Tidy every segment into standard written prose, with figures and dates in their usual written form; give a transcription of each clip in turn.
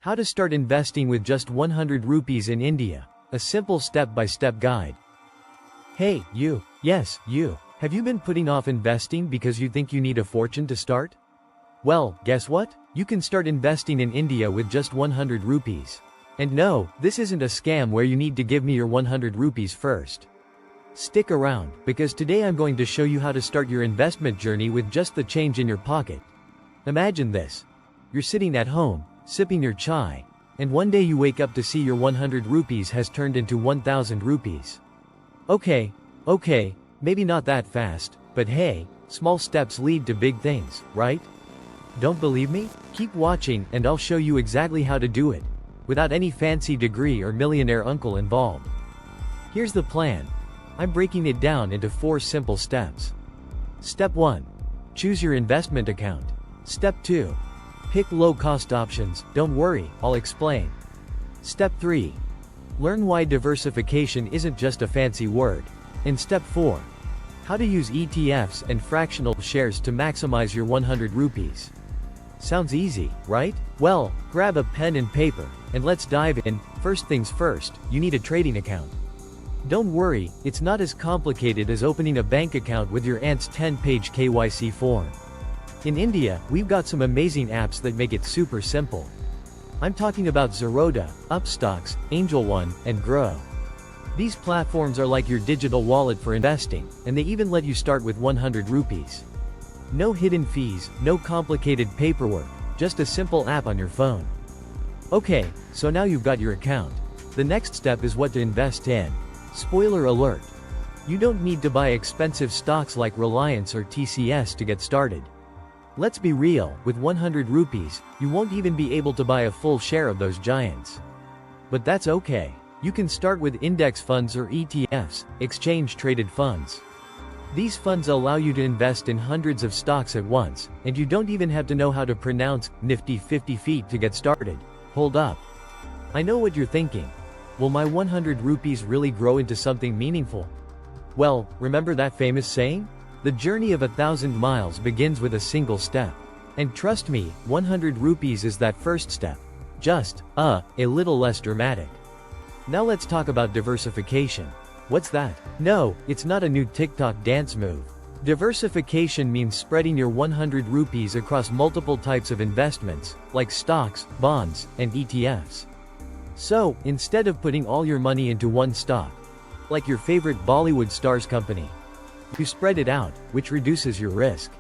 How to start investing with just 100 rupees in India. A simple step-by-step guide. Hey, you. Yes, you. Have you been putting off investing because you think you need a fortune to start? Well, guess what? You can start investing in India with just 100 rupees. And no, this isn't a scam where you need to give me your 100 rupees first. Stick around, because today I'm going to show you how to start your investment journey with just the change in your pocket. Imagine this. You're sitting at home, sipping your chai, and one day you wake up to see your 100 rupees has turned into 1000 rupees. Okay, maybe not that fast, but hey, small steps lead to big things, right? Don't believe me? Keep watching and I'll show you exactly how to do it, without any fancy degree or millionaire uncle involved. Here's the plan. I'm breaking it down into 4 simple steps. Step 1. Choose your investment account. Step 2. Pick low-cost options. Don't worry, I'll explain. Step 3. Learn why diversification isn't just a fancy word. And Step 4. How to use ETFs and fractional shares to maximize your 100 rupees. Sounds easy, right? Well, grab a pen and paper, and let's dive in. First things first, you need a trading account. Don't worry, it's not as complicated as opening a bank account with your aunt's 10-page KYC form. In India, we've got some amazing apps that make it super simple. I'm talking about Zerodha, Upstox, Angel One, and Grow. These platforms are like your digital wallet for investing, and they even let you start with 100 rupees. No hidden fees, no complicated paperwork, just a simple app on your phone. Okay, so now you've got your account. The next step is what to invest in. Spoiler alert. You don't need to buy expensive stocks like Reliance or TCS to get started. Let's be real, with 100 rupees, you won't even be able to buy a full share of those giants. But that's okay. You can start with index funds or ETFs, exchange-traded funds. These funds allow you to invest in hundreds of stocks at once, and you don't even have to know how to pronounce Nifty 50 feet to get started. Hold up. I know what you're thinking. Will my 100 rupees really grow into something meaningful? Well, remember that famous saying? The journey of 1,000 miles begins with a single step. And trust me, 100 rupees is that first step. Just, a little less dramatic. Now let's talk about diversification. What's that? No, it's not a new TikTok dance move. Diversification means spreading your 100 rupees across multiple types of investments, like stocks, bonds, and ETFs. So, instead of putting all your money into one stock, like your favorite Bollywood star's company, you spread it out, which reduces your risk.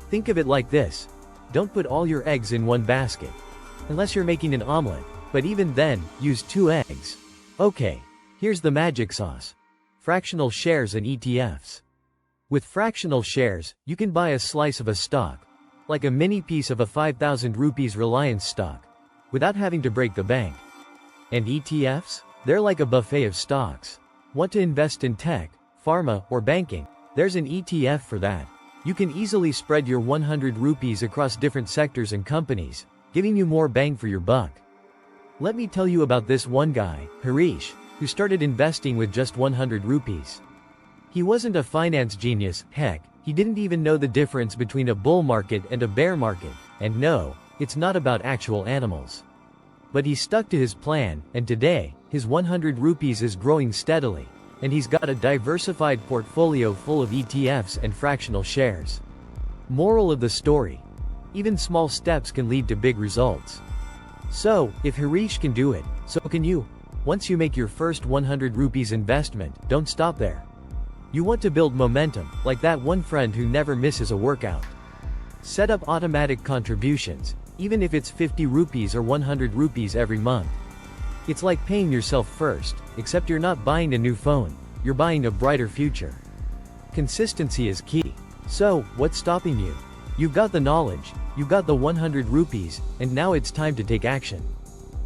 Think of it like this. Don't put all your eggs in one basket. Unless you're making an omelet, but even then, use 2 eggs. Okay, here's the magic sauce. Fractional shares and ETFs. With fractional shares, you can buy a slice of a stock, like a mini piece of a 5,000 rupees Reliance stock, without having to break the bank. And ETFs? They're like a buffet of stocks. Want to invest in tech, pharma, or banking? There's an ETF for that. You can easily spread your 100 rupees across different sectors and companies, giving you more bang for your buck. Let me tell you about this one guy, Harish, who started investing with just 100 rupees. He wasn't a finance genius, heck, he didn't even know the difference between a bull market and a bear market, and no, it's not about actual animals. But he stuck to his plan, and today, his 100 rupees is growing steadily, and he's got a diversified portfolio full of ETFs and fractional shares. Moral of the story: even small steps can lead to big results. So, if Harish can do it, so can you. Once you make your first 100 rupees investment, don't stop there. You want to build momentum, like that one friend who never misses a workout. Set up automatic contributions, even if it's 50 rupees or 100 rupees every month. It's like paying yourself first, except you're not buying a new phone, you're buying a brighter future. Consistency is key. So, what's stopping you? You've got the knowledge, you've got the 100 rupees, and now it's time to take action.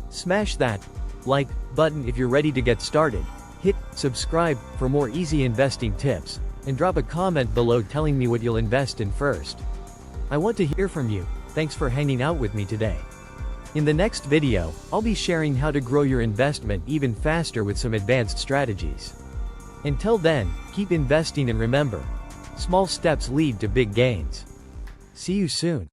Smash that like button if you're ready to get started. Hit subscribe for more easy investing tips, and drop a comment below telling me what you'll invest in first. I want to hear from you. Thanks for hanging out with me today. In the next video, I'll be sharing how to grow your investment even faster with some advanced strategies. Until then, keep investing and remember, small steps lead to big gains. See you soon.